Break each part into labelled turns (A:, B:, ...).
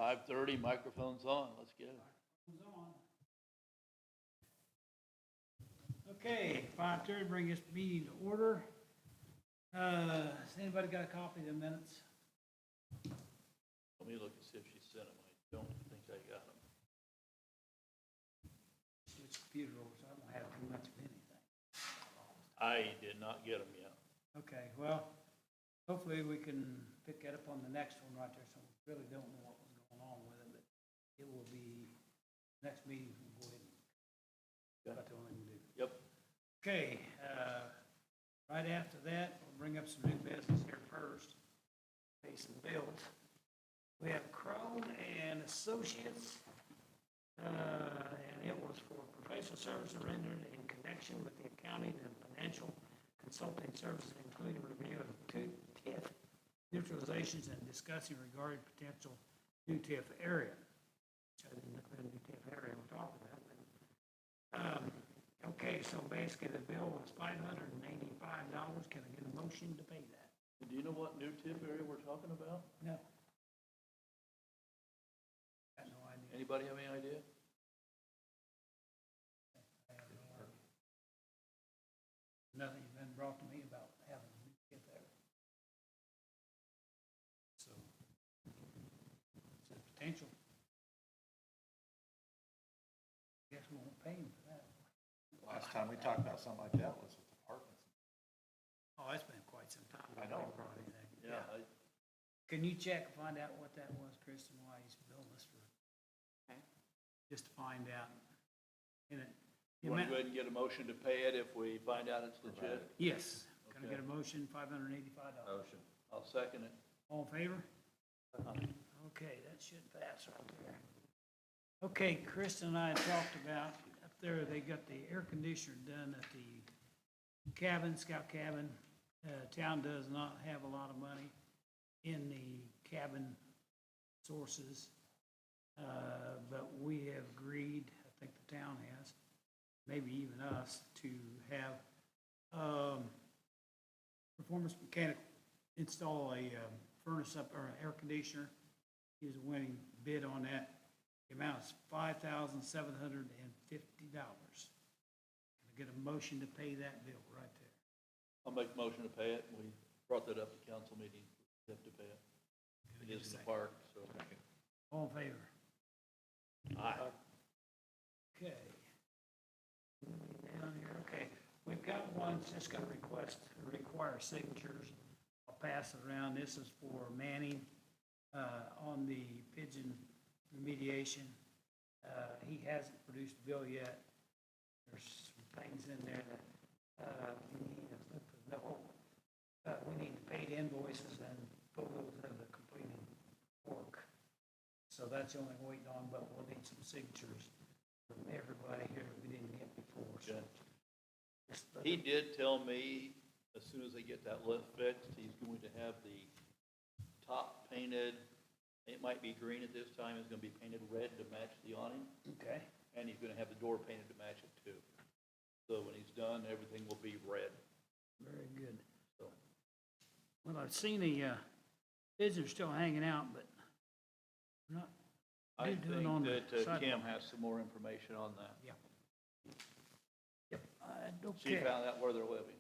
A: 5:30, microphone's on, let's get it.
B: Okay, 5:30, bring this meeting to order. Has anybody got a copy of the minutes?
A: Let me look and see if she sent them. I don't think I got them.
B: It's computer over, so I don't have too much of anything.
A: I did not get them yet.
B: Okay, well, hopefully we can pick that up on the next one right there, so we really don't know what was going on with it, but it will be, next meeting, we'll go ahead and, that's the only thing we do.
A: Yep.
B: Okay, right after that, we'll bring up some new business here first. Pay some bills. We have Crone and Associates, and it was for professional services rendered in connection with the accounting and financial consulting services, including review of two TIF neutralizations and discussing regarding potential new TIF area. Which I didn't know what new TIF area we're talking about. Okay, so basically the bill was $585. Can I get a motion to pay that?
A: Do you know what new tip area we're talking about?
B: No. Got no idea.
A: Anybody have any idea?
B: I have no idea. Nothing's been brought to me about having a new TIF area. So, it's a potential. Guess we won't pay him for that.
C: Last time we talked about something like that was with apartments.
B: Oh, it's been quite some time.
C: I know.
B: Brought anything.
A: Yeah.
B: Can you check, find out what that was, Kristen, why he's billing us for?
D: Okay.
B: Just to find out. And it,
A: You want to go ahead and get a motion to pay it if we find out it's legit?
B: yes, can I
A: Okay.
B: get a motion, $585?
C: Motion.
A: I'll second it.
B: All in favor? Okay, that should pass right there. Okay, Kristen and I talked about, up there, they got the air conditioner done at the cabin, scout cabin. Town does not have a lot of money in the cabin sources, but we have agreed, I think the town has, maybe even us, to have Performance Mechanic install a furnace up, or an air conditioner. He was a winning bid on that. The amount is $5,750. Can I get a motion to pay that bill right there?
A: I'll make a motion to pay it. We brought that up at council meeting. We have to pay it. It is in the park, so.
B: All in favor?
A: Aye.
B: Okay. Down here, okay. We've got one that's going to require signatures. I'll pass it around. This is for Manning on the pigeon remediation. He hasn't produced a bill yet. There's some things in there that we need to look for. We need to pay the invoices and photos of the completed work. So that's the only thing waiting on, but we'll need some signatures from everybody here that we didn't get before. So
A: Okay. He did tell me, as soon as they get that lift fixed, he's going to have the top painted. It might be green at this time. It's going to be painted red to match the awning.
B: Okay.
A: And he's going to have the door painted to match it too. So when he's done, everything will be red.
B: Very good.
A: So
B: Well, I've seen the bids are still hanging out, but we're not.
A: I
B: They're doing
A: think
B: on the
A: that Kim
B: sidewalk.
A: has some more information on that.
B: Yeah. Yep.
A: She
B: Okay.
A: found out where they're living.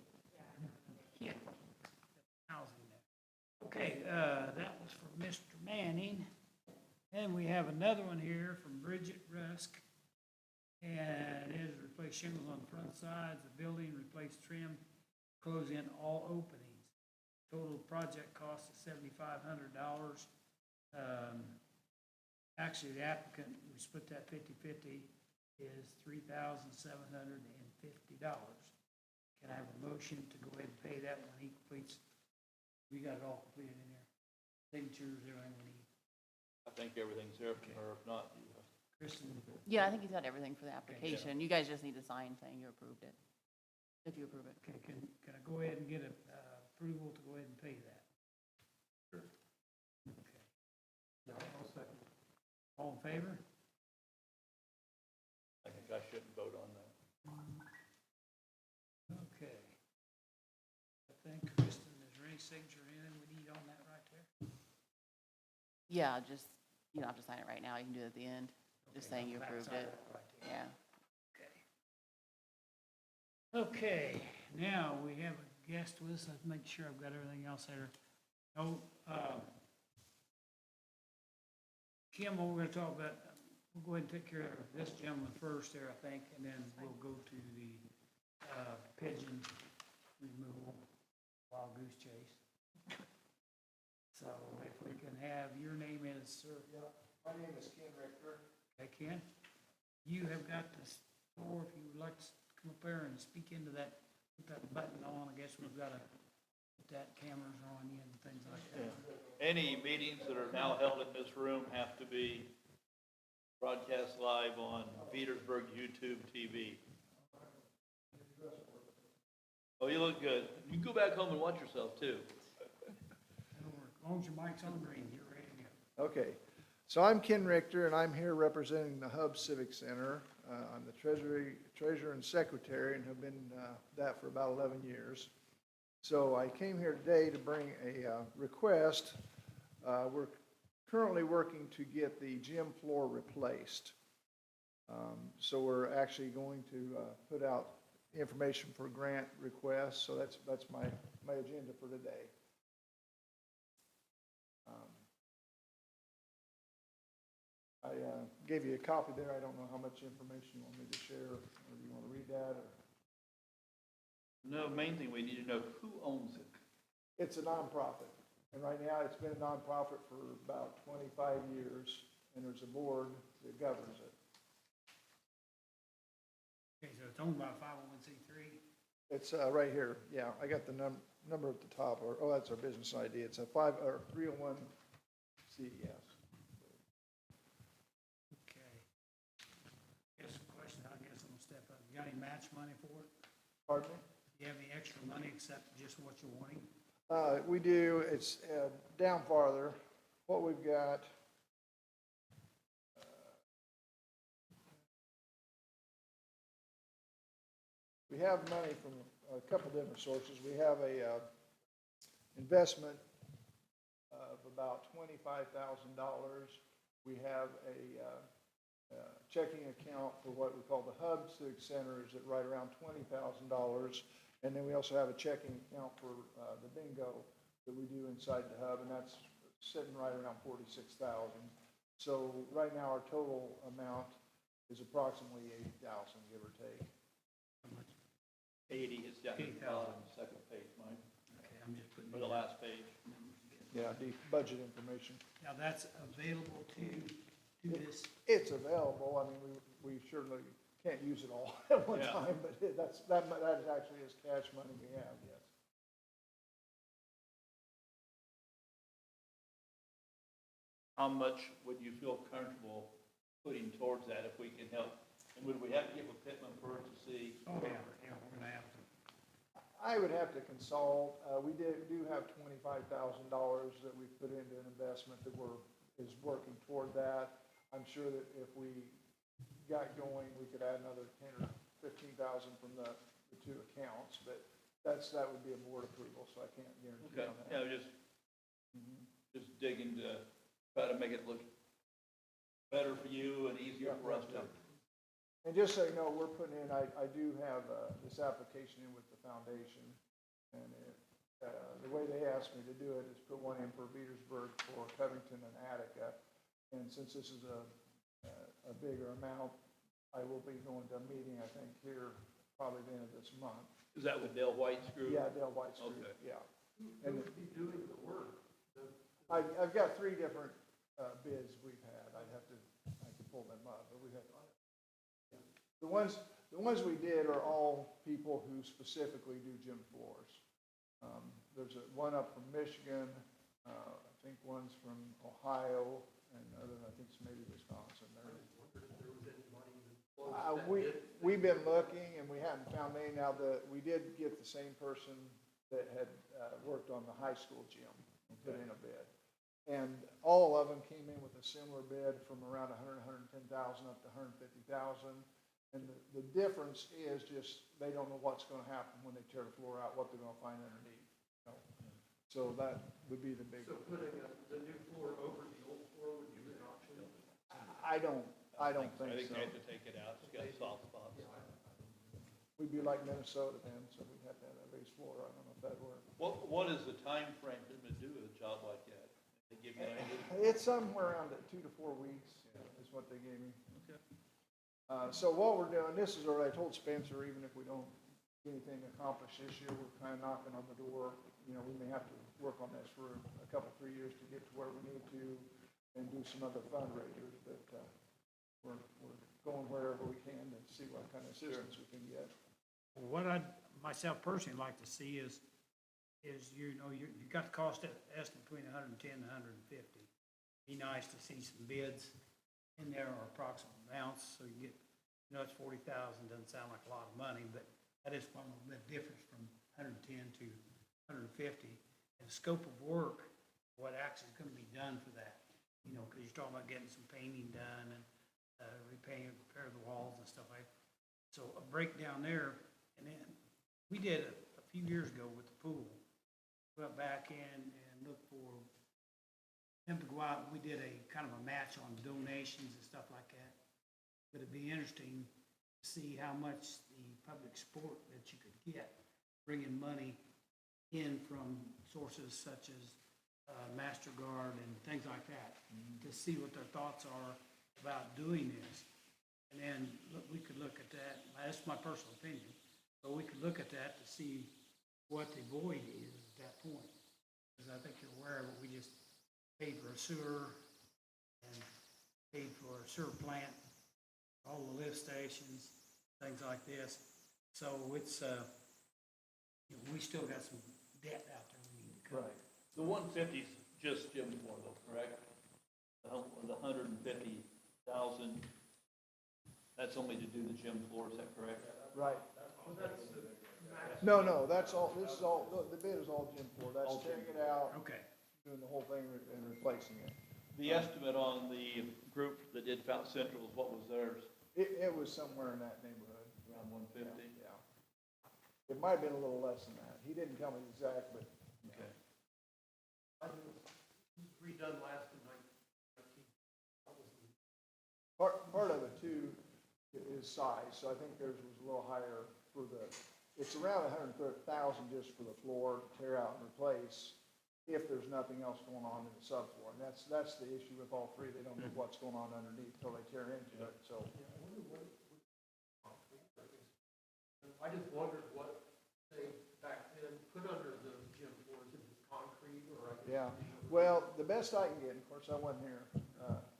B: Yeah. Housing there. Okay, that was for Mr. Manning. And we have another one here from Bridget Rusk. And it is replace shingles on the front sides of the building, replace trim, close in all openings. Total project cost is $7,500. Actually, the applicant, we split that 50/50, is $3,750. Can I have a motion to go ahead and pay that when he completes? We got it all completed in there. Signatures, everything we need.
A: I think everything's there from her. If not, you
B: Kristen?
D: Yeah, I think he's got everything for the application. You guys just need to sign saying you approved it, if you approve it.
B: Okay, can I go ahead and get a approval to go ahead and pay that? Sure. Okay.
C: I'll second.
B: All in favor?
A: I think I shouldn't vote on that.
B: Okay. I think, Kristen, is there any signature or anything we need on that right there?
D: Yeah, just You don't have to sign it right now, you can do it at the end, just saying you approved it, yeah.
B: Okay, now we have a guest with us. Let's make sure I've got everything else there. Oh, Kim, what we're gonna talk about, we'll go ahead and take care of this gentleman first there, I think, and then we'll go to the, pigeon removal, wild goose chase. So if we can have, your name is, sir?
E: Yeah, my name is Ken Richter.
B: Okay, Ken, you have got the floor, if you would like to come up there and speak into that, put that button on, I guess we've got to put that cameras on you and things like that.
A: Any meetings that are now held in this room have to be broadcast live on Veedersburg YouTube TV. Oh, you look good. You can go back home and watch yourself too.
B: That'll work. As long as your mic's on green, you're ready to go.
E: Okay, so I'm Ken Richter, and I'm here representing the Hub Civic Center. I'm the treasurer and secretary, and have been that for about 11 years. So I came here today to bring a request. We're currently working to get the gym floor replaced. So we're actually going to put out information for grant requests. So that's my agenda for today. I gave you a copy there. I don't know how much information you want me to share, or do you want to read that? Or?
A: No, main thing we need to know, who owns it?
E: It's a nonprofit, and right now it's been a nonprofit for about 25 years, and there's a board that governs it.
B: Okay, so it's owned by a 501c3?
E: It's right here. Yeah, I got the number at the top. Or, oh, that's our business ID. It's a 301 CES.
B: Okay. Guess the question, I guess I'm gonna step up. You got any match money for it?
E: Pardon me?
B: Do you have any extra money except just what you're wanting?
E: We do. It's down farther. What we've got. We have money from a couple different sources. We have a investment of about $25,000. We have a checking account for what we call the Hub Civic Center is at right around $20,000. And then we also have a checking account for the bingo that we do inside the Hub, and that's sitting right around $46,000. So right now our total amount is approximately $80,000, give or take.
B: How much?
A: 80 is down at the
B: 80,000.
A: bottom, second page, Mike,
B: Okay, I'm just putting.
A: or the last page.
E: Yeah, the budget information.
B: Now, that's available to this,
E: It's available. I mean, we certainly can't use it all at one
A: Yeah.
E: time, but that actually is cash money we have, yes.
A: How much would you feel comfortable putting towards that if we can help? And would we have to get with Pittman first to see?
B: oh, yeah, we're gonna have to.
E: I would have to consult. We do have $25,000 that we've put into an investment that is working toward that. I'm sure that if we got going, we could add another 10 or 15,000 from the two accounts, but that would be a board approval, so I can't guarantee
A: Okay,
E: on that.
A: yeah, just digging to try to make it look better for you and easier for us to.
E: And just so you know, we're putting in, I do have this application in with the foundation, and the way they asked me to do it is put one in for Veedersburg, for Covington and Attica, and since this is a bigger amount, I will be going to a meeting, I think, here probably the end of this month.
A: Is that with Dale White's group?
E: Yeah, Dale White's group,
A: Okay.
E: yeah.
C: Who would be doing the work?
E: I've got 3 different bids we've had. I could pull them up, but we've had. The ones we did are all people who specifically do gym floors. There's one up from Michigan, I think one's from Ohio, and other than I think it's maybe Wisconsin. We've been looking and we haven't found any. Now we did get the same person that had worked on the high school gym and put in a bid. And all of them came in with a similar bid from around 110,000 up to 150,000. And the difference is just they don't know what's going to happen when they tear the floor out, what they're going to find underneath. You know? So that would be the big.
C: So putting the new floor over the old floor would be an option?
E: I don't think
A: I think
E: so.
A: they have to take it out, it's got soft spots.
E: We'd be like Minnesota then, so we'd have to have that raised floor. I don't know if that'd work.
A: What is the time frame to do a job like that? They give you an idea?
E: It's somewhere around 2 to 4 weeks is what they gave me.
A: Okay.
E: So what we're doing, this is what I told Spencer, even if we don't get anything accomplished this year, we're kind of knocking on the door. You know, we may have to work on this for a couple, 3 years to get to where we need to and do some other fundraisers, but we're going wherever we can to see what kind of assistance we can get.
B: What I'd myself personally like to see is, you know, you got the cost estimate between 110 and 150. Be nice to see some bids in there or approximate amounts, so you get, you know, it's 40,000, doesn't sound like a lot of money, but that is one of the difference from 110 to 150. And the scope of work, what actually is gonna be done for that, you know, because you're talking about getting some painting done and repair the walls and stuff like that. So a breakdown there, and then we did a few years ago with the pool. Went back in and looked for them to go out, and we did a kind of a match on donations and stuff like that. But it'd be interesting to see how much the public support that you could get, bringing money in from sources such as MasterCard and things like that, to see what their thoughts are about doing this. And then we could look at that, that's my personal opinion, but we could look at that to see what the void is at that point. Because I think you're aware of it, we just paid for a sewer and paid for a sewer plant, all the lift stations, things like this. So it's, you know, we still got some debt out there we need to cover.
A: The 150's just gym floor though, correct? The 150,000, that's only to do the gym floor, is that correct?
E: Right. No, that's all, this is all, the bid is all gym floor. That's
A: All gym
E: tearing it out,
B: Okay,
E: doing the whole thing and replacing it.
A: The estimate on the group that did Fountain Central, what was theirs?
E: It was somewhere in that neighborhood.
A: Around 150?
E: Yeah. It might have been a little less than that. He didn't tell me exact, but
A: Okay.
B: redone last night.
E: part of it too is size. So I think theirs was a little higher for it's around 130,000 just for the floor to tear out and replace if there's nothing else going on in the subfloor. And that's the issue with all three. They don't know what's going on underneath until they tear into it, so.
F: I just wondered what they back then put under the gym floors, if it's concrete or I guess.
E: Yeah, well, the best I can get, of course, I wasn't here.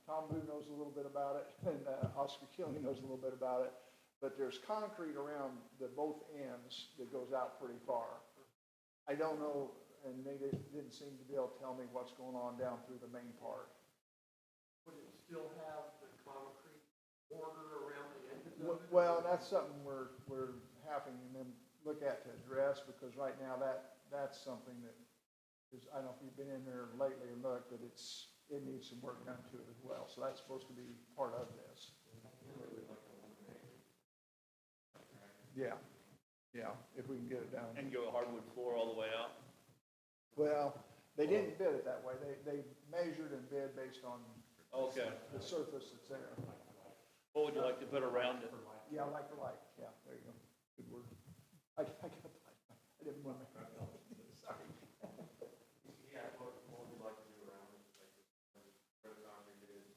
E: Tom Boo knows a little bit about it, and Oscar Killing knows a little bit about it. But there's concrete around both ends that goes out pretty far. I don't know, and they didn't seem to be able to tell me what's going on down through the main part.
F: Would it still have the concrete border around the edges of it?
E: Well, that's something we're having them look at to address, because right now that's something that is, I don't know if you've been in there lately or looked, but it needs some work done to it as well. So that's supposed to be part of this. Yeah, if we can get it done.
A: And go hardwood floor all the way out?
E: Well, they didn't bid it that way. They measured and bid based on
A: Okay.
E: the surface that's there.
A: What would you like to put around it?
E: Yeah, like for like. Yeah, there you go. Good word. I didn't want to. Sorry.
F: Yeah, what would you like to do around it? Like, where the concrete is?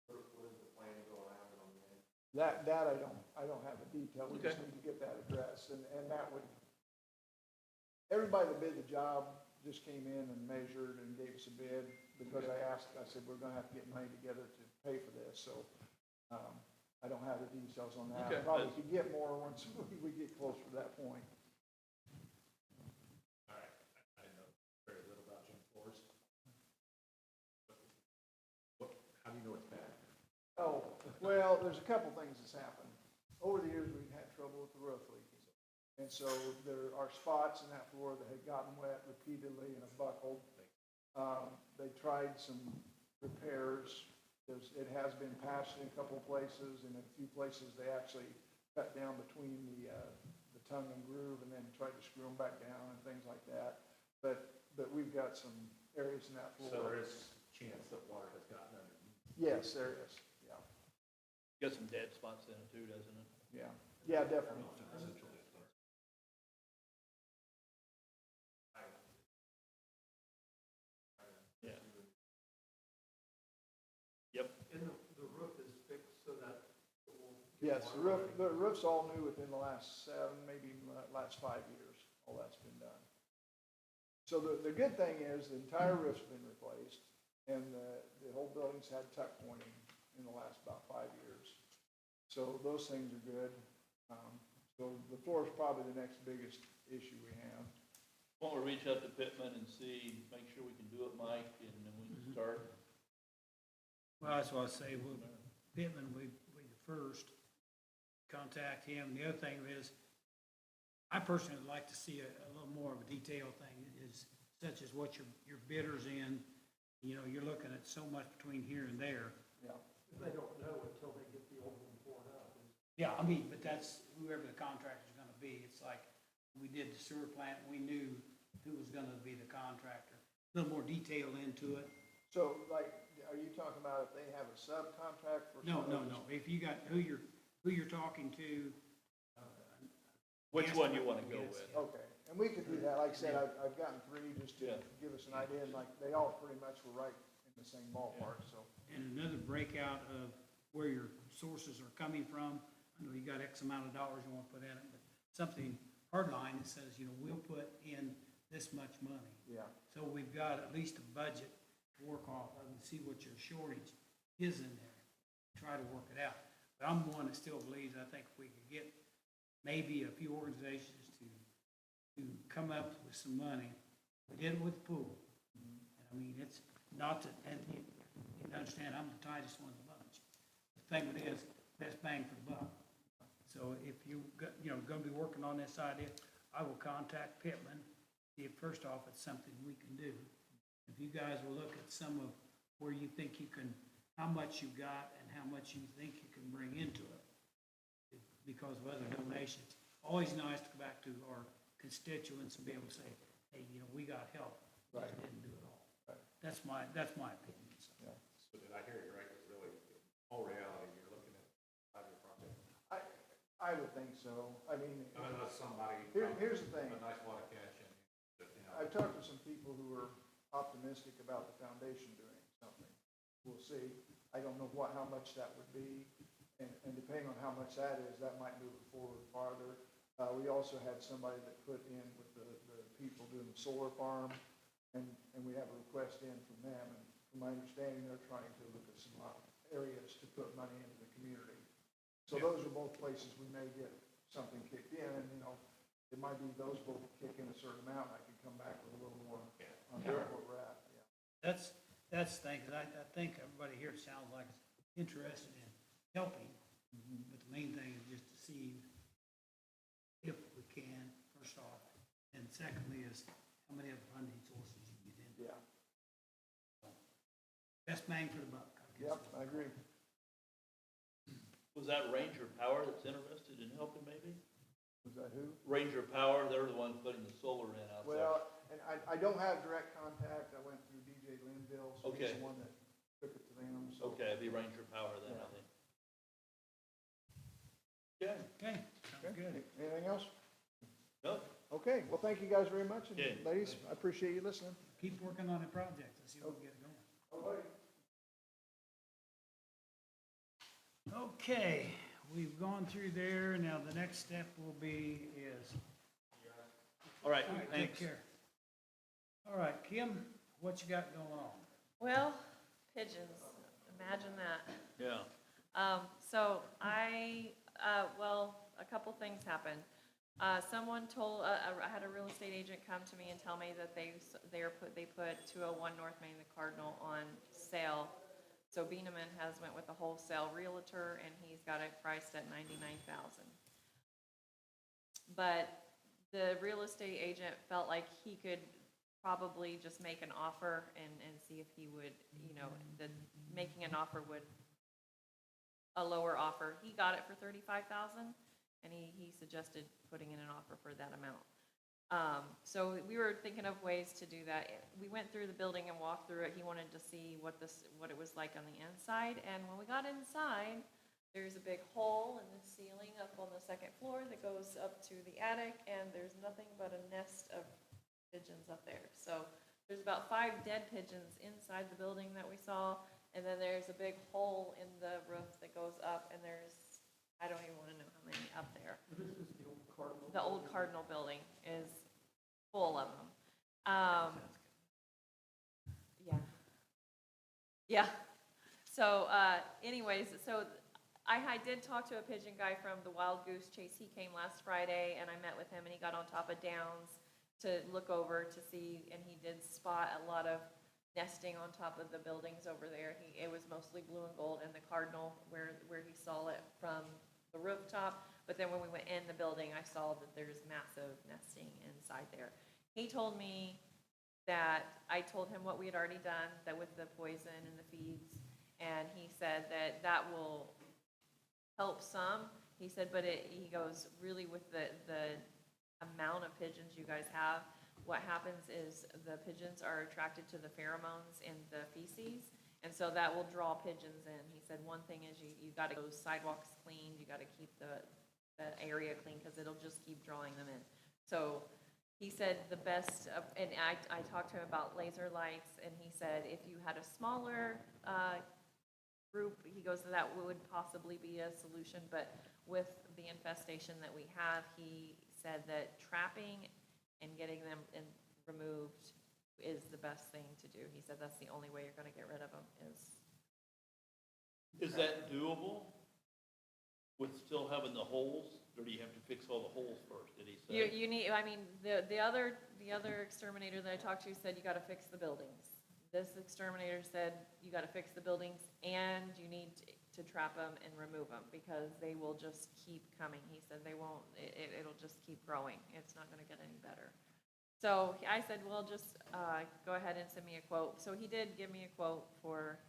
F: What is the plan going out on the end?
E: That I don't have the detail. We just
A: Okay.
E: need to get that addressed, and that would, everybody that bid the job just came in and measured and gave us a bid, because I said, we're gonna have to get money together to pay for this, so, I don't have the details on that.
A: Okay.
E: Probably could get more once we get closer to that point.
C: All right, I know very little about gym floors. How do you know it's bad?
E: Oh, well, there's a couple things that's happened. Over the years, we've had trouble with the roof leaking. And so there are spots in that floor that had gotten wet repeatedly and have buckled. They tried some repairs. It has been patched in a couple of places, and in a few places, they actually cut down between the tongue and groove and then tried to screw them back down and things like that. But we've got some areas in that floor.
C: So there is chance that water has gotten underneath.
E: Yes, there is, yeah,
A: Got some dead spots in it too, doesn't it?
E: yeah, yeah, definitely.
A: Yeah. Yep.
F: And the roof is fixed so that it won't.
E: Yes, the roof's all new within the last 7, maybe last 5 years, all that's been done. So the good thing is the entire roof's been replaced, and the whole building's had tuck pointing in the last about 5 years. So those things are good. So the floor is probably the next biggest issue we have.
A: Why don't we reach out to Pittman and see, make sure we can do it, Mike, and then we can start.
B: Well, that's what I say, well, Pittman, we the first, contact him. The other thing is, I personally would like to see a little more of a detailed thing, is such as what your bidder's in. You know, you're looking at so much between here and there.
E: Yeah.
F: They don't know until they get the old one poured up.
B: Yeah, I mean, but that's whoever the contractor's gonna be. It's like, we did the sewer plant, we knew who was gonna be the contractor. A little more detail into it.
E: So like, are you talking about if they have a subcontract for?
B: No,
E: some-
B: if you got who you're talking to.
A: Which
B: yes,
A: one you wanna go
B: yes,
A: with?
B: yeah.
E: Okay, and we could do that. Like I said, I've gotten 3 just to
A: Yeah.
E: give us an idea, and like, they all pretty much were right in the same ballpark, so.
B: And another breakout of where your sources are coming from. I know you got X amount of dollars you want to put in it, but something hardline that says, you know, we'll put in this much money.
E: Yeah,
B: So we've got at least a budget to work off of and see what your shortage is in there. Try to work it out. But I'm one that still believes, I think if we could get maybe a few organizations to come up with some money. We did it with the pool. And I mean, it's not that, and you understand, I'm the tightest one of the bunch. The thing with it is, best bang for the buck. So if you gonna be working on this idea, I will contact Pittman, see if first off, it's something we can do. If you guys will look at some of where you think you can, how much you got and how much you think you can bring into it. Because of other donations, always nice to go back to our constituents and be able to say, hey, you know, we got help. We just
E: Right.
B: didn't do it all.
E: Right.
B: That's my opinion. So.
E: yeah.
F: So did I hear you right? It's really, in all reality, you're looking at a 5-year project.
E: I would think so. I mean,
F: Unless somebody.
E: here's the thing.
F: A nice water catch and, you know.
E: I've talked to some people who are optimistic about the foundation doing something. We'll see. I don't know how much that would be, and depending on how much that is, that might move it forward farther. We also had somebody that put in with the people doing the solar farm, and we have a request in from them, and from my understanding, they're trying to look at some areas to put money into the community. So those are both places we may get something kicked in, and, you know, it might be those both kick in a certain amount, I can come back with a little more on where we're at, yeah.
B: That's the thing, because I think everybody here sounds like is interested in helping. But the main thing is just to see if we can, first off. And secondly is how many other funding sources you get in.
E: Yeah,
B: Best bang for the buck. I guess.
E: yep, I agree.
A: Was that Ranger Power that's interested in helping maybe?
E: Was that who?
A: Ranger Power, they're the ones putting the solar in out there.
E: Well, and I don't have direct contact, I went through DJ Linville, so he's
A: Okay.
E: the one that took it to them, so.
A: Okay, it'd be Ranger Power then, I
E: Yeah.
A: think. Okay,
B: Okay, sounds good.
E: Anything else?
A: no,
E: Okay, well, thank you guys very much, and
A: Okay.
E: ladies, I appreciate you listening.
B: Keep working on the project and see if we can get it going. Okay, we've gone through there. Now the next step will be is,
A: all right,
B: all right, take
A: thanks.
B: care. All right, Kim, what you got going on?
G: Well, pigeons, imagine that.
A: Yeah,
G: So a couple things happened. Someone told, I had a real estate agent come to me and tell me that they put 201 North Main, the Cardinal, on sale. So Beaneman has went with a wholesale realtor, and he's got it priced at $99,000. But the real estate agent felt like he could probably just make an offer and see if he would, making an offer would, a lower offer. He got it for $35,000, and he suggested putting in an offer for that amount. So we were thinking of ways to do that. We went through the building and walked through it. He wanted to see what it was like on the inside. And when we got inside, there's a big hole in the ceiling up on the second floor that goes up to the attic, and there's nothing but a nest of pigeons up there. So there's about 5 dead pigeons inside the building that we saw, and then there's a big hole in the roof that goes up, and there's, I don't even want to know how many up there. The old Cardinal building is full of them. Yeah. Yeah. So anyways, so I did talk to a pigeon guy from the Wild Goose Chase. He came last Friday, and I met with him, and he got on top of downs to look over to see, and he did spot a lot of nesting on top of the buildings over there. It was mostly blue and gold, and the cardinal where he saw it from the rooftop. But then when we went in the building, I saw that there's massive nesting inside there. He told me that I told him what we had already done, that with the poison and the feeds, and he said that that will help some. He said, but he goes, really with the amount of pigeons you guys have, what happens is the pigeons are attracted to the pheromones in the feces, and so that will draw pigeons in. He said one thing is you got to go sidewalks cleaned, you got to keep the area clean because it'll just keep drawing them in. So he said the best, and I talked to him about laser lights, and he said if you had a smaller group, he goes, that would possibly be a solution, but with the infestation that we have, he said that trapping and getting them removed is the best thing to do. He said that's the only way you're going to get rid of them is.
A: Is that doable with still having the holes, or do you have to fix all the holes first, did he say?
G: You need, I mean, the other exterminator that I talked to said you got to fix the buildings. This exterminator said you got to fix the buildings and you need to trap them and remove them because they will just keep coming. He said they won't, it'll just keep growing. It's not going to get any better. So I said, well, just go ahead and send me a quote. So he did give me a quote for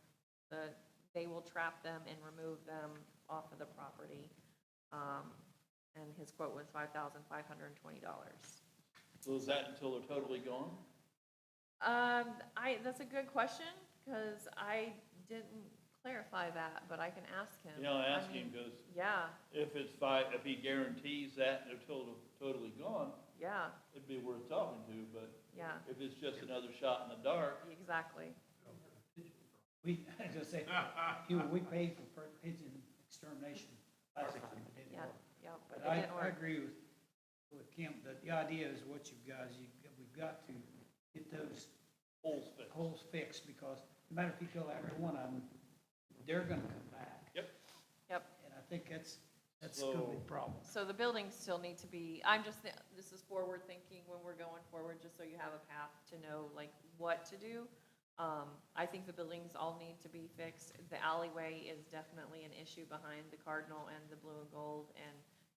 G: they will trap them and remove them off of the property. And his quote was $5,520.
A: So is that until they're totally gone?
G: That's a good question because I didn't clarify that, but I can ask him.
A: You know, ask
G: I mean,
A: him, because
G: Yeah,
A: if he guarantees that they're totally gone,
G: yeah,
A: it'd be worth talking to, but
G: yeah,
A: if it's just another shot in the dark,
G: exactly.
B: I just say, we paid for pigeon extermination last time, it didn't
G: Yeah,
B: work.
G: yeah, but
B: But
G: it didn't
B: I
G: work.
B: agree with Kim, that the idea is what you've got is we've got to get those
A: holes fixed.
B: holes fixed, because no matter if you kill every one of them, they're gonna come back.
A: Yep.
G: Yep.
B: And I think that's gonna be a problem.
G: So the buildings still need to be, this is forward thinking when we're going forward, just so you have a path to know like what to do. I think the buildings all need to be fixed. The alleyway is definitely an issue behind the Cardinal and the Blue and Gold and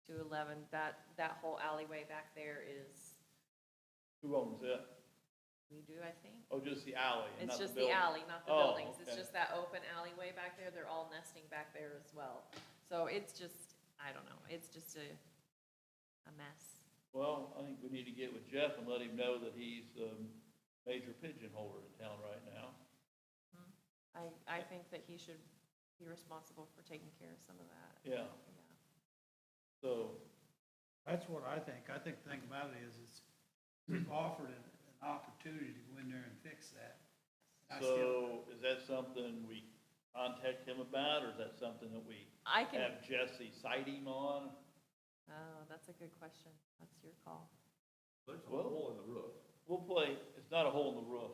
G: 211. That whole alleyway back there is,
A: Who owns it?
G: we do, I think.
A: Oh, just the alley and
G: It's
A: not the
G: just
A: building?
G: the alley, not the
A: Oh,
G: buildings. It's
A: okay.
G: just that open alleyway back there. They're all nesting back there as well. So it's just, I don't know, it's just a mess.
A: Well, I think we need to get with Jeff and let him know that he's a major pigeon holder in town right now.
G: I think that he should be responsible for taking care of some of that.
A: Yeah,
G: Yeah.
A: so,
B: That's what I think. I think the thing about it is we've offered an opportunity to go in there and fix that. I still-
A: so is that something we contact him about, or is that something that we
G: I can,
A: have Jesse cite him on?
G: oh, that's a good question. That's your call.
F: There's a
A: Well-
F: hole in the roof.
A: We'll play, it's not a hole in the roof.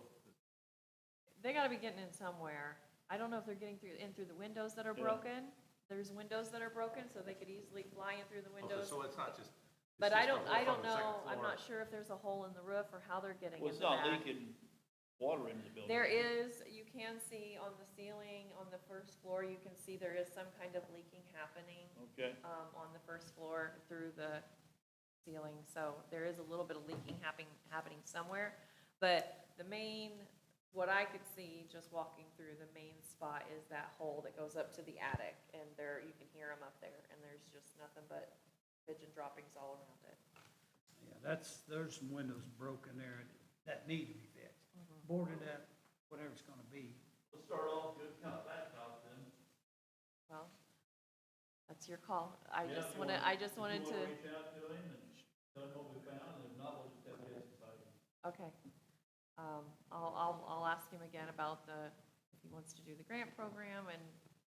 G: They gotta be getting in somewhere. I don't know if they're getting through the windows that are
A: Yeah.
G: broken. There's windows that are broken, so they could easily fly in through the
F: Okay,
G: windows.
F: so it's not just.
G: But
F: it's
G: I
F: just a
G: don't
F: roof on the
G: know,
F: second
G: I'm
F: floor.
G: not sure if there's a hole in the roof or how they're getting
A: Well,
G: into
A: it's not
G: that.
A: leaking water into the building.
G: There is, you can see on the ceiling, on the first floor, you can see there is some kind of leaking happening,
A: Okay,
G: on the first floor through the ceiling. So there is a little bit of leaking happening somewhere. But the main, what I could see just walking through the main spot is that hole that goes up to the attic. And there, you can hear them up there, and there's just nothing but pigeon droppings all around it.
B: Yeah, there's some windows broken there that need to be fixed. Boarded up, whatever it's gonna be.
A: Let's start off good that house then.
G: Well, that's your call. I
A: Yeah,
G: just
A: if you
G: wanted,
A: wanna-
G: I just wanted
A: If
G: to,
A: you wanna reach out to him and tell him what we found, and if not, we'll just have to get society.
G: okay. I'll ask him again about if he wants to do the grant program and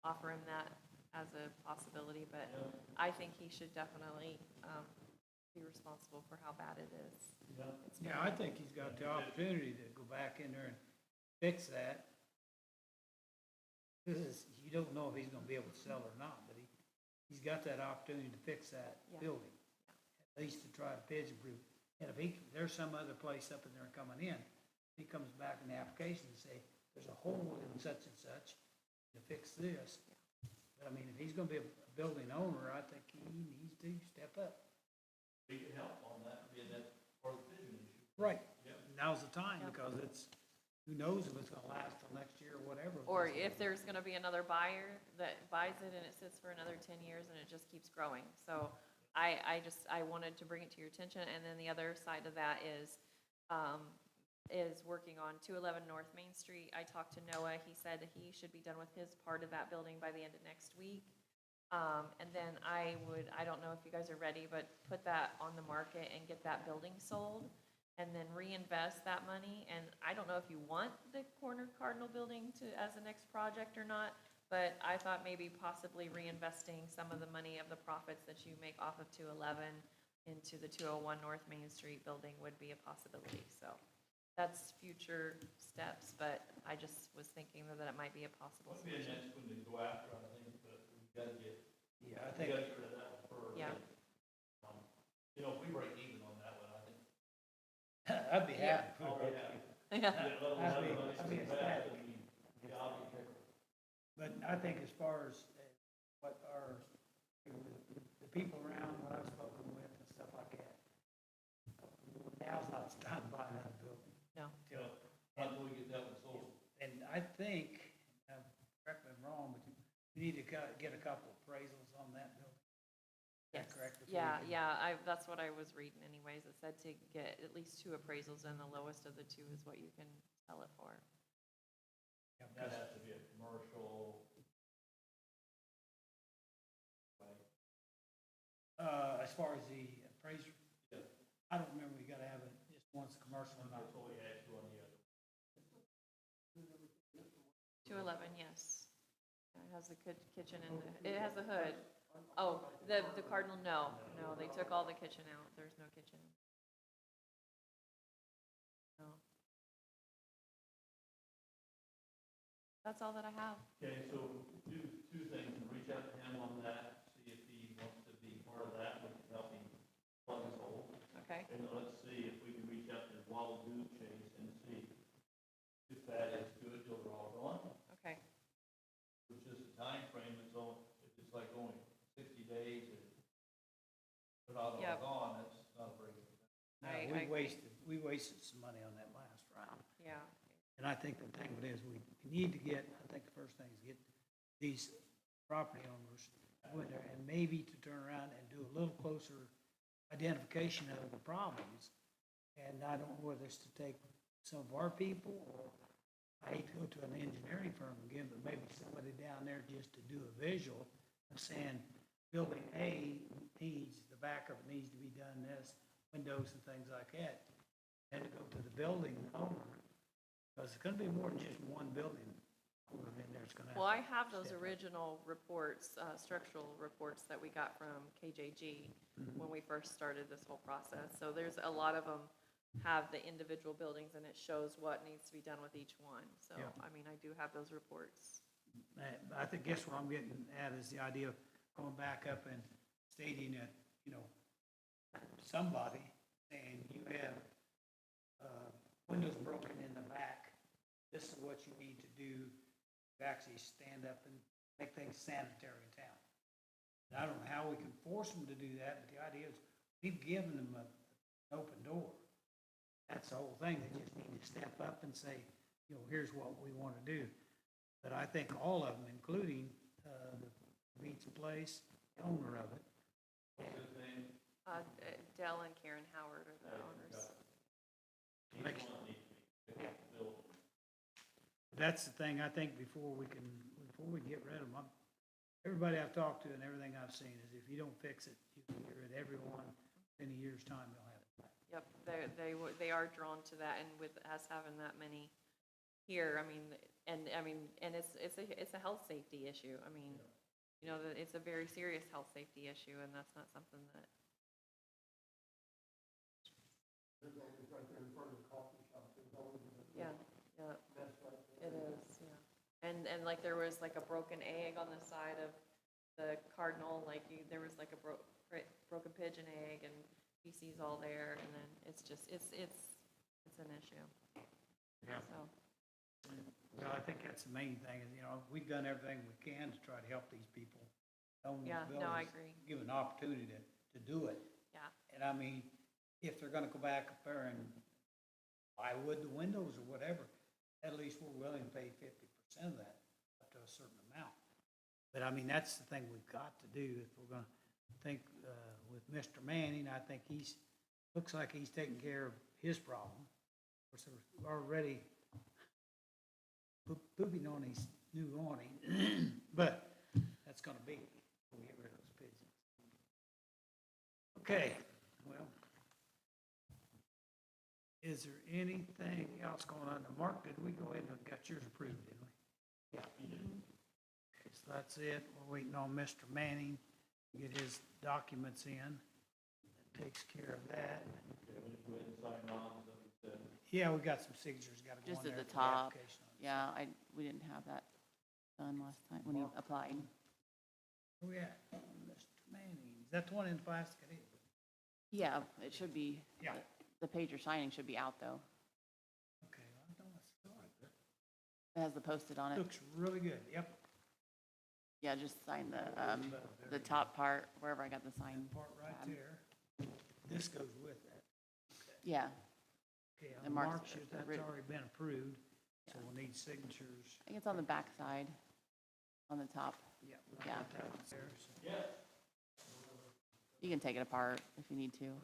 G: offer him that as a possibility, but I think he should definitely, be responsible for how bad it is. It's
B: Yeah, I think he's got the opportunity to go back in there and fix that. You don't know if he's gonna be able to sell or not, but he's got that opportunity to fix that
G: Yeah.
B: building. At least to try to pigeon-proof. And if there's some other place up in there coming in, he comes back in the application and say, there's a hole in such and such to fix this. But I mean, if he's gonna be a building owner, I think he needs to step up.
A: We can help on that, being that part of the vision issue.
B: Right.
A: Yep.
B: Now's the time,
G: Yeah.
B: because who knows if it's gonna last till next year or whatever.
G: Or if there's gonna be another buyer that buys it and it sits for another 10 years and it just keeps growing. So I wanted to bring it to your attention, and then the other side of that is working on 211 North Main Street. I talked to Noah, he said he should be done with his part of that building by the end of next week. And then I don't know if you guys are ready, but put that on the market and get that building sold, and then reinvest that money. And I don't know if you want the corner Cardinal building as the next project or not, but I thought maybe possibly reinvesting some of the money of the profits that you make off of 211 into the 201 North Main Street building would be a possibility. So that's future steps, but I just was thinking that it might be a possible
A: That'd be a
G: solution.
A: nice one to go after, I think, but we gotta get,
B: Yeah, I
A: we
B: think,
A: gotta get rid of that one first.
G: Yeah.
A: You know, if we break even on that one, I think.
B: I'd be happy.
A: Oh, yeah.
G: Yeah,
A: Yeah, let
B: I'd be-
A: alone
B: I'd be
A: something bad,
B: ecstatic.
A: I mean, yeah, I'll be there.
B: But I think as far as what the people around, what I've spoken with and stuff like that, now's not the time to buy another building.
G: no,
B: Till-
A: Not until we get that one sold.
B: And I think, correct me if I'm wrong, but we need to get a couple appraisals on that building. Is that
G: yes.
B: correct? Before we
G: Yeah,
B: can-
G: yeah, that's what I was reading anyways. It said to get at least 2 appraisals, and the lowest of the 2 is what you can sell it for.
B: Yeah,
A: That
B: because-
A: has to be a commercial. Right.
B: As far as the appraiser,
A: Yeah.
B: I don't remember, we gotta have it just once commercial or not.
A: That's all we had to on the other.
G: 211, yes. Yeah, it has the kitchen and it has a hood. Oh, the Cardinal, no, they took all the kitchen out. There's no kitchen. No. That's all that I have.
A: Okay, so do 2 things, reach out to him on that, see if he wants to be part of that, we can help him plug his hole.
G: Okay,
A: And let's see if we can reach out to the Wild Goose Chase and see if that is good till they're all gone.
G: okay.
A: It's just a time frame. It's all, if it's like only 60 days and they're not all
G: Yep.
A: gone, that's not a very good thing.
B: No,
G: I
B: we wasted some money on that last round.
G: Yeah,
B: And I think the thing of it is, we need to get, I think the first thing is get these property owners go in there and maybe to turn around and do a little closer identification of the problems. And I don't know whether it's to take some of our people, or I hate to go to an engineering firm again, but maybe somebody down there just to do a visual of saying, building A needs, the back of it needs to be done this, windows and things like that. And to go to the building owner, because it's gonna be more than just one building owner in there, it's gonna have.
G: well, I have those
B: step up.
G: original reports, structural reports that we got from KJG when we first started this whole process. So there's a lot of them have the individual buildings, and it shows what needs to be done with each one. So,
B: Yeah.
G: I mean, I do have those reports.
B: I think, guess what I'm getting at is the idea of going back up and stating that, somebody saying you have, windows broken in the back, this is what you need to do to actually stand up and make things sanitary in town. And I don't know how we can force them to do that, but the idea is we've given them an open door. That's the whole thing. They just need to step up and say, here's what we want to do. But I think all of them, including the pizza place, the owner of it,
G: Dell and Karen Howard are the owners.
B: That's the thing, I think before we get rid of them, everybody I've talked to and everything I've seen is if you don't fix it, you can get rid of everyone in a year's time, they'll have it back.
G: Yep, they are drawn to that, and with us having that many here, I mean, and it's a health safety issue. I mean, you know, it's a very serious health safety issue, and that's not something that. Yeah, yeah, it is, yeah. And like there was like a broken egg on the side of the Cardinal, like there was like a broken pigeon egg and feces all there, and then it's just, it's an issue.
B: Yeah.
G: So,
B: Well, I think that's the main thing, is, you know, we've done everything we can to try to help these people own these
G: yeah,
B: buildings.
G: no, I agree.
B: Give an opportunity to do it.
G: Yeah,
B: And I mean, if they're gonna go back up there and plywood the windows or whatever, at least we're willing to pay 50% of that, up to a certain amount. But I mean, that's the thing we've got to do if we're gonna think, with Mr. Manning, I think looks like he's taking care of his problem. Of course, they're already pooping on his new awning, but that's gonna be, we'll get rid of those pigeons. Okay, well, is there anything else going on? Now, Mark, did we go ahead and got yours approved, didn't we? Yeah. Okay, so that's it. We're waiting on Mr. Manning to get his documents in. That takes care of that. Yeah, we got some signatures, gotta go
D: Just
B: on
D: at
B: there
D: the
B: for
D: top.
B: application.
D: Yeah, we didn't have that done last time when you applied.
B: Oh, yeah, Mr. Manning, is that the one in plastic? It is.
D: Yeah, it should be,
B: Yeah.
D: the page you're signing should be out, though.
B: Okay, well, I know it's good.
D: It has the Post-it on it.
B: Looks really good, yep.
D: Yeah, just sign the top part, wherever I got the sign.
B: That part right
D: tab.
B: there. This goes with that.
D: Yeah,
B: Okay,
D: And
B: on
D: Mark's
B: Mark's, that's
D: written-
B: already been approved, so
D: Yeah.
B: we'll need signatures.
D: I think it's on the back side, on the top.
B: Yeah.
D: Yeah.
B: There, so.
D: You can take it apart if you need to.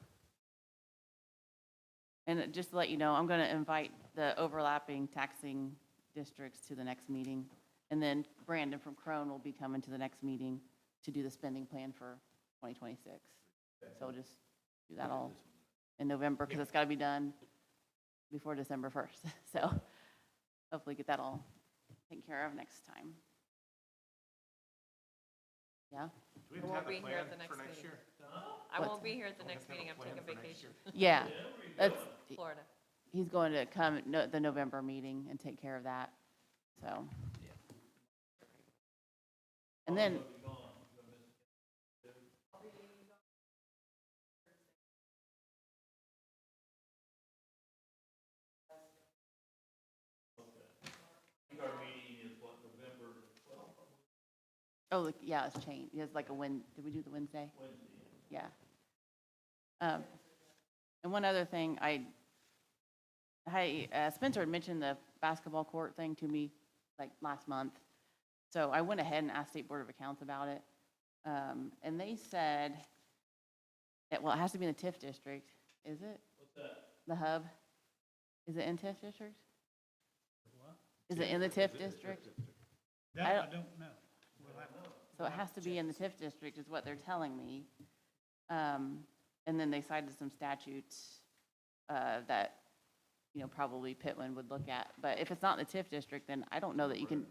D: And just to let you know, I'm going to invite the overlapping taxing districts to the next meeting. And then Brandon from Crone will be coming to the next meeting to do the spending plan for 2026. So we'll just do that all in November, because it's got to be done before December 1st. So hopefully get that all taken care of next time. Yeah?
G: I won't be here at the next meeting. I
D: What?
G: won't be here at the next meeting, I'm taking vacation,
D: Yeah, that's,
G: Florida.
D: he's going to come at the November meeting and take care of that, so. And then,
A: Our meeting is what, November 12th?
D: oh, look, yeah, it's changed, it's like did we do the Wednesday?
A: Wednesday.
D: Yeah. And one other thing, Spencer had mentioned the basketball court thing to me like last month. So I went ahead and asked State Board of Accounts about it. And they said that, well, it has to be in the TIF district. Is it?
A: What's that?
D: The hub? Is it in TIF district?
B: What?
D: Is it in the TIF district?
B: That I don't know. We'll have to.
D: So it has to be in the TIF district is what they're telling me. And then they cited some statutes that, you know, probably Pitland would look at. But if it's not in the TIF district, then I don't know that you can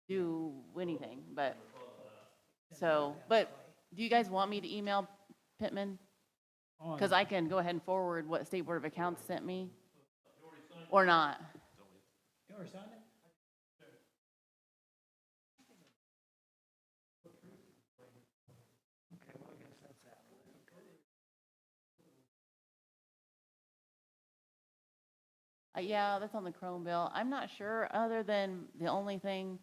D: do anything, but, so, but do you guys want me to email Pittman? Because I can go ahead and forward what State Board of Accounts sent me, or not.
B: You already signed it? Okay, well, I guess that's out. Okay.
D: Yeah, that's on the Chrome bill. I'm not sure, other than the only thing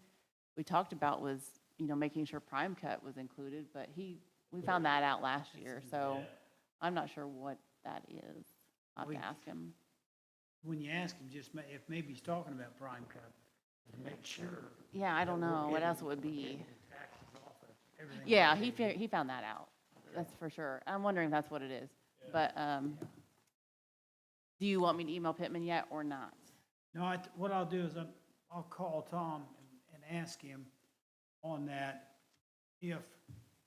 D: we talked about was, you know, making sure Prime Cut was included, but we found that out last year, so I'm not sure what that is. I'll have to ask him.
B: When you ask him, if maybe he's talking about prime cut, make sure.
D: Yeah, I don't
B: that we're
D: know what
B: getting-
D: else it would be.
B: getting the taxes off of everything
D: Yeah,
B: we're
D: he
B: getting.
D: found that out. that's for sure. I'm wondering if that's what it is. But, do you want me to email Pittman yet or not?
B: No, what I'll do is I'll call Tom and ask him on that, if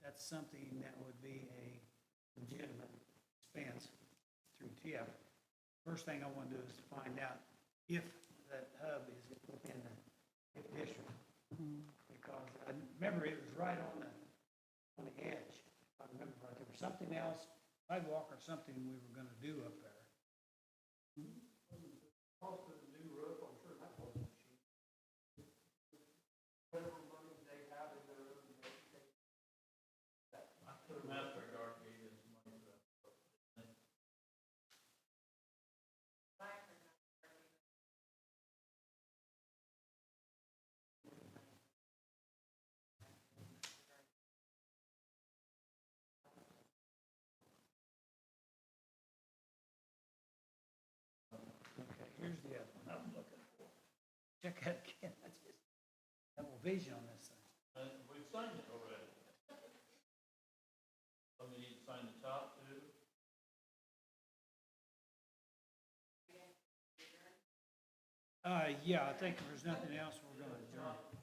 B: that's something that would be a legitimate expense through TIF. First thing I want to do is to find out if that hub is within the TIF district. Because I remember it was right on the edge, if I remember right. There was something else, sidewalk or something we were gonna do up there. Cost of the new roof, I'm sure that wasn't cheap. Whatever money they have in their own,
A: I put them out there, Dark gave us money for that.
B: okay, here's the other one I'm looking for. Check that again, I just, double vision on this thing.
A: We've signed it already. Somebody need to sign the top too?
B: Yeah, I think if there's nothing else, we're gonna adjourn.